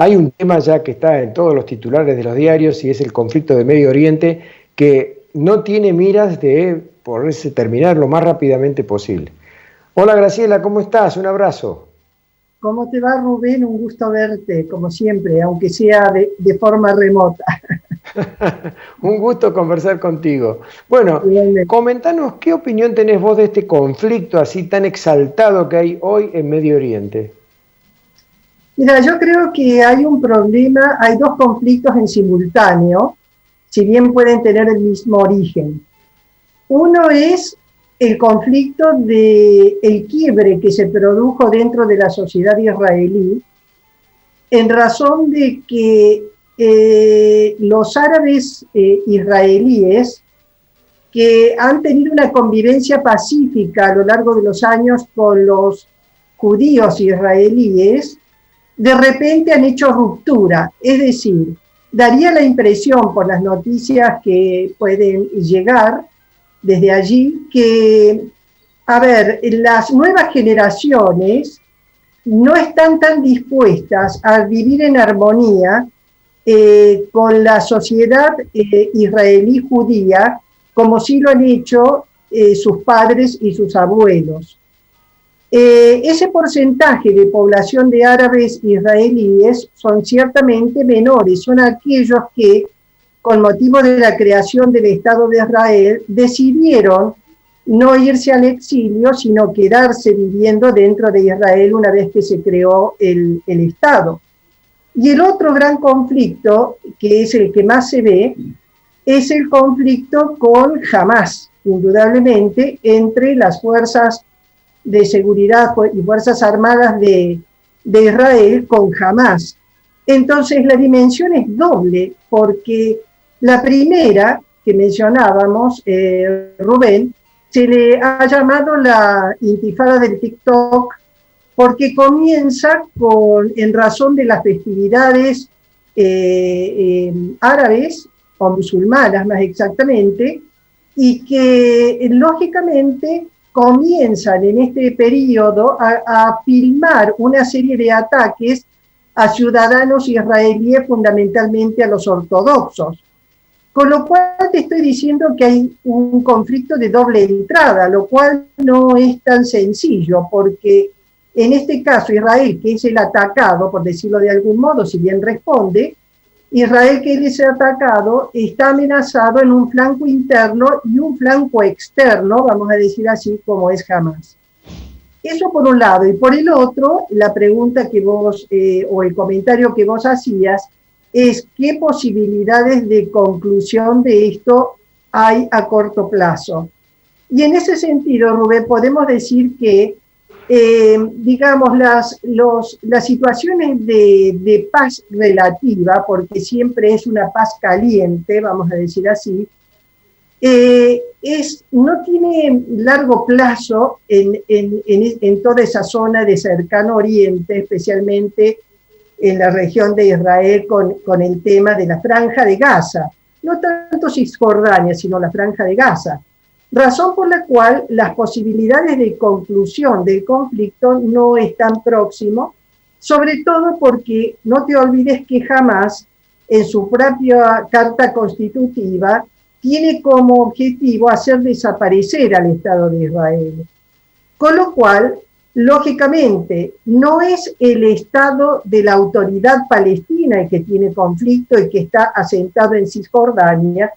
Hay un tema ya que está en todos los titulares de los diarios y es el conflicto de Medio Oriente que no tiene miras de poderse terminar lo más rápidamente posible. Hola Graciela, ¿cómo estás? Un abrazo. ¿Cómo te va, Rubén? Un gusto verte, como siempre, aunque sea de forma remota. Un gusto conversar contigo. Bueno, Igualmente. comentanos qué opinión tenés vos de este conflicto así tan exaltado que hay hoy en Medio Oriente. Mira, yo creo que hay un problema, hay dos conflictos en simultáneo, si bien pueden tener el mismo origen. Uno es el conflicto de el quiebre que se produjo dentro de la sociedad israelí en razón de que los árabes israelíes que han tenido una convivencia pacífica a lo largo de los años con los judíos israelíes, de repente han hecho ruptura. Es decir, daría la impresión por las noticias que pueden llegar desde allí que, a ver, las nuevas generaciones no están tan dispuestas a vivir en armonía con la sociedad israelí judía como sí lo han hecho sus padres y sus abuelos. Ese porcentaje de población de árabes israelíes son ciertamente menores, son aquellos que, con motivo de la creación del Estado de Israel, decidieron no irse al exilio, sino quedarse viviendo dentro de Israel una vez que se creó el Estado. Y el otro gran conflicto, que es el que más se ve, es el conflicto con Hamás, indudablemente, entre las fuerzas de seguridad y fuerzas armadas de Israel con Hamás. Entonces la dimensión es doble, porque la primera que mencionábamos, Rubén, se le ha llamado la intifada del TikTok porque comienza en razón de las festividades árabes o musulmanas más exactamente, y que lógicamente comienzan en este periodo a filmar una serie de ataques a ciudadanos israelíes, fundamentalmente a los ortodoxos. Con lo cual te estoy diciendo que hay un conflicto de doble entrada, lo cual no es tan sencillo, porque en este caso Israel, que es el atacado, por decirlo de algún modo, si bien responde, Israel, que es atacado, está amenazado en un flanco interno y un flanco externo, vamos a decir así, como es Hamás. Eso por un lado. Y por el otro, la pregunta que vos, o el comentario que vos hacías, es qué posibilidades de conclusión de esto hay a corto plazo. Y en ese sentido, Rubén, podemos decir que digamos, las situaciones de paz relativa, porque siempre es una paz caliente, vamos a decir así, no tiene largo plazo en toda esa zona de cercano oriente, especialmente en la región de Israel con el tema de la Franja de Gaza. No tanto Cisjordania, sino la Franja de Gaza. Razón por la cual las posibilidades de conclusión del conflicto no están próximos, sobre todo porque no te olvides que Hamás, en su propia carta constitutiva, tiene como objetivo hacer desaparecer al Estado de Israel. Con lo cual, lógicamente, no es el Estado de la autoridad palestina el que tiene conflicto y que está asentado en Cisjordania,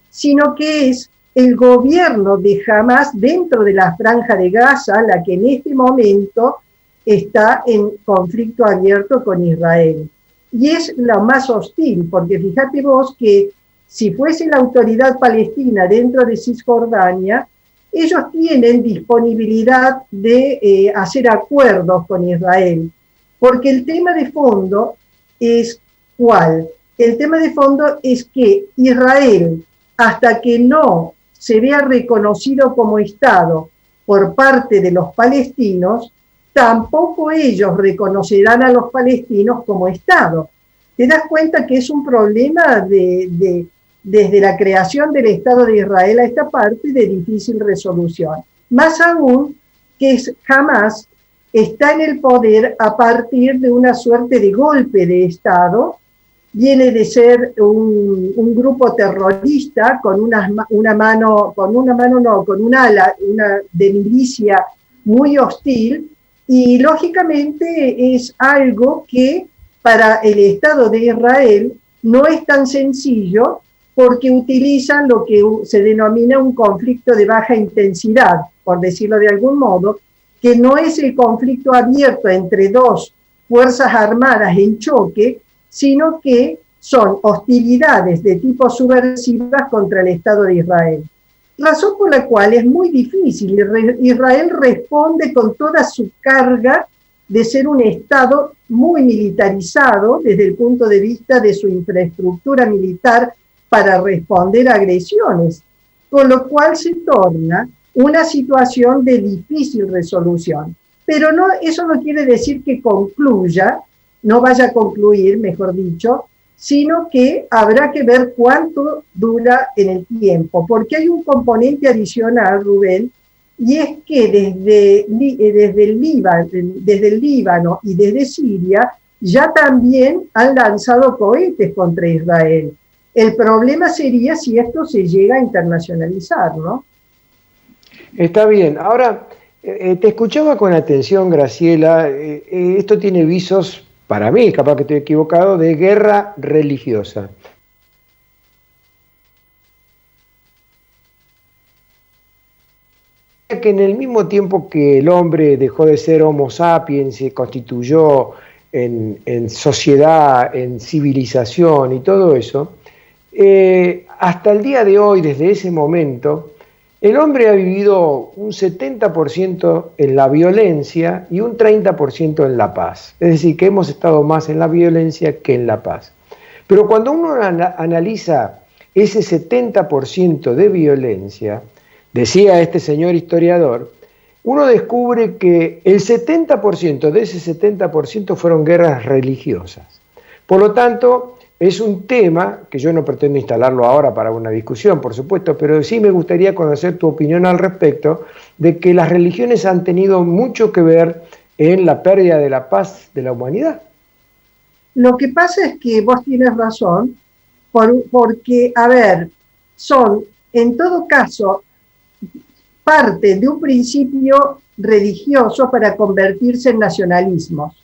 sino que es el gobierno de Hamás dentro de la Franja de Gaza, la que en este momento está en conflicto abierto con Israel. Y es lo más hostil, porque fíjate vos que si fuese la autoridad palestina dentro de Cisjordania, ellos tienen disponibilidad de hacer acuerdos con Israel, porque el tema de fondo es ¿cuál? El tema de fondo es que Israel, hasta que no se vea reconocido como Estado por parte de los palestinos, tampoco ellos reconocerán a los palestinos como Estado. ¿Te das cuenta que es un problema desde la creación del Estado de Israel a esta parte de difícil resolución? Más aún que es Hamás está en el poder a partir de una suerte de golpe de Estado. Viene de ser un grupo terrorista con un ala de milicia muy hostil, y lógicamente es algo que para el Estado de Israel no es tan sencillo, porque utilizan lo que se denomina un conflicto de baja intensidad, por decirlo de algún modo, que no es el conflicto abierto entre dos fuerzas armadas en choque, sino que son hostilidades de tipo subversivas contra el Estado de Israel. Razón por la cual es muy difícil. Israel responde con toda su carga de ser un Estado muy militarizado desde el punto de vista de su infraestructura militar para responder a agresiones, con lo cual se torna una situación de difícil resolución. Pero no, eso no quiere decir que concluya, no vaya a concluir, mejor dicho, sino que habrá que ver cuánto dura en el tiempo, porque hay un componente adicional, Rubén, y es que desde el Líbano y desde Siria ya también han lanzado cohetes contra Israel. El problema sería si esto se llega a internacionalizar, ¿no? Está bien. Ahora, te escuchaba con atención, Graciela. Esto tiene visos, para mí, capaz que estoy equivocado, de guerra religiosa. Que en el mismo tiempo que el hombre dejó de ser Homo sapiens, se constituyó en sociedad, en civilización y todo eso, hasta el día de hoy, desde ese momento, el hombre ha vivido un 70% en la violencia y un 30% en la paz. Es decir, que hemos estado más en la violencia que en la paz. Pero cuando uno analiza ese 70% de violencia, decía este señor historiador, uno descubre que el 70% de ese 70% fueron guerras religiosas. Por lo tanto, es un tema que yo no pretendo instalarlo ahora para una discusión, por supuesto, pero sí me gustaría conocer tu opinión al respecto de que las religiones han tenido mucho que ver en la pérdida de la paz de la humanidad. Lo que pasa es que vos tienes razón, porque, a ver, son, en todo caso, parte de un principio religioso para convertirse en nacionalismos.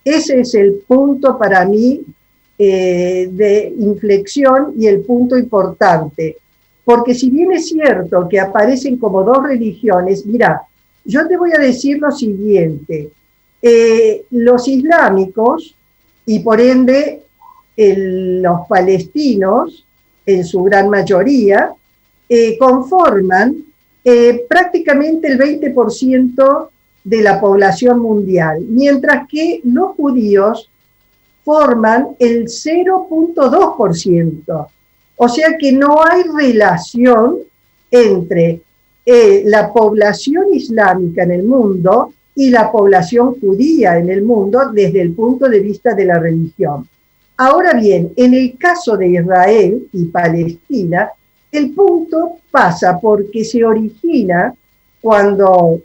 Ese es el punto para mí de inflexión y el punto importante. Porque si bien es cierto que aparecen como dos religiones, mira, yo te voy a decir lo siguiente. Los islámicos y por ende los palestinos, en su gran mayoría, conforman prácticamente el 20% de la población mundial, mientras que los judíos forman el 0.2%. O sea que no hay relación entre la población islámica en el mundo y la población judía en el mundo desde el punto de vista de la religión. Ahora bien, en el caso de Israel y Palestina, el punto pasa porque se origina cuando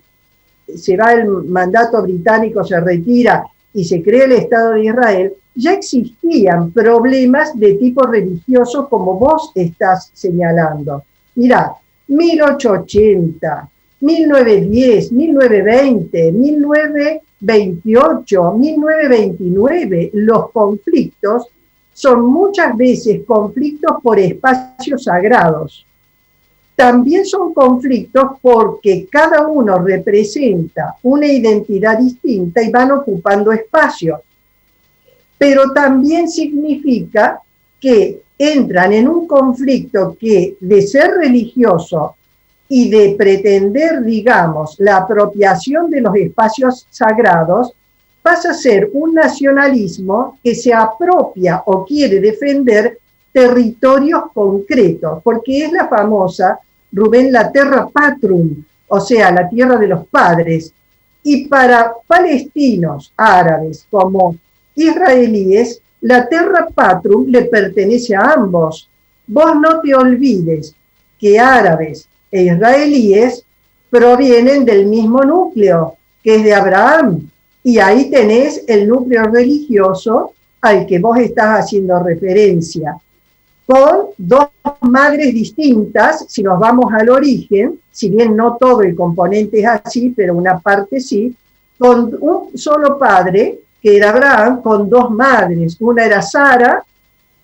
se va el mandato británico, se retira y se crea el Estado de Israel. Ya existían problemas de tipo religioso como vos estás señalando. Mirá, 1880, 1910, 1920, 1928, 1929, los conflictos son muchas veces conflictos por espacios sagrados. También son conflictos porque cada uno representa una identidad distinta y van ocupando espacios. Pero también significa que entran en un conflicto que, de ser religioso y de pretender, digamos, la apropiación de los espacios sagrados, pasa a ser un nacionalismo que se apropia o quiere defender territorios concretos, porque es la famosa, Rubén, la terra patrum, o sea, la tierra de los padres. Y para palestinos, árabes, como israelíes, la terra patrum le pertenece a ambos. Vos no te olvides que árabes e israelíes provienen del mismo núcleo, que es de Abraham. Y ahí tenés el núcleo religioso al que vos estás haciendo referencia, con dos madres distintas. Si nos vamos al origen, si bien no todo el componente es así, pero una parte sí, con un solo padre, que era Abraham, con dos madres. Una era Sara,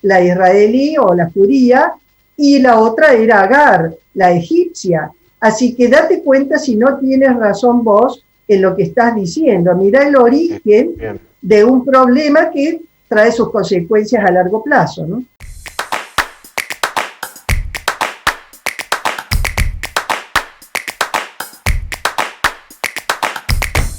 la israelí o la judía, y la otra era Agar, la egipcia. Así que date cuenta si no tienes razón vos en lo que estás diciendo. Mirá el origen de un problema que trae sus consecuencias a largo plazo, ¿no?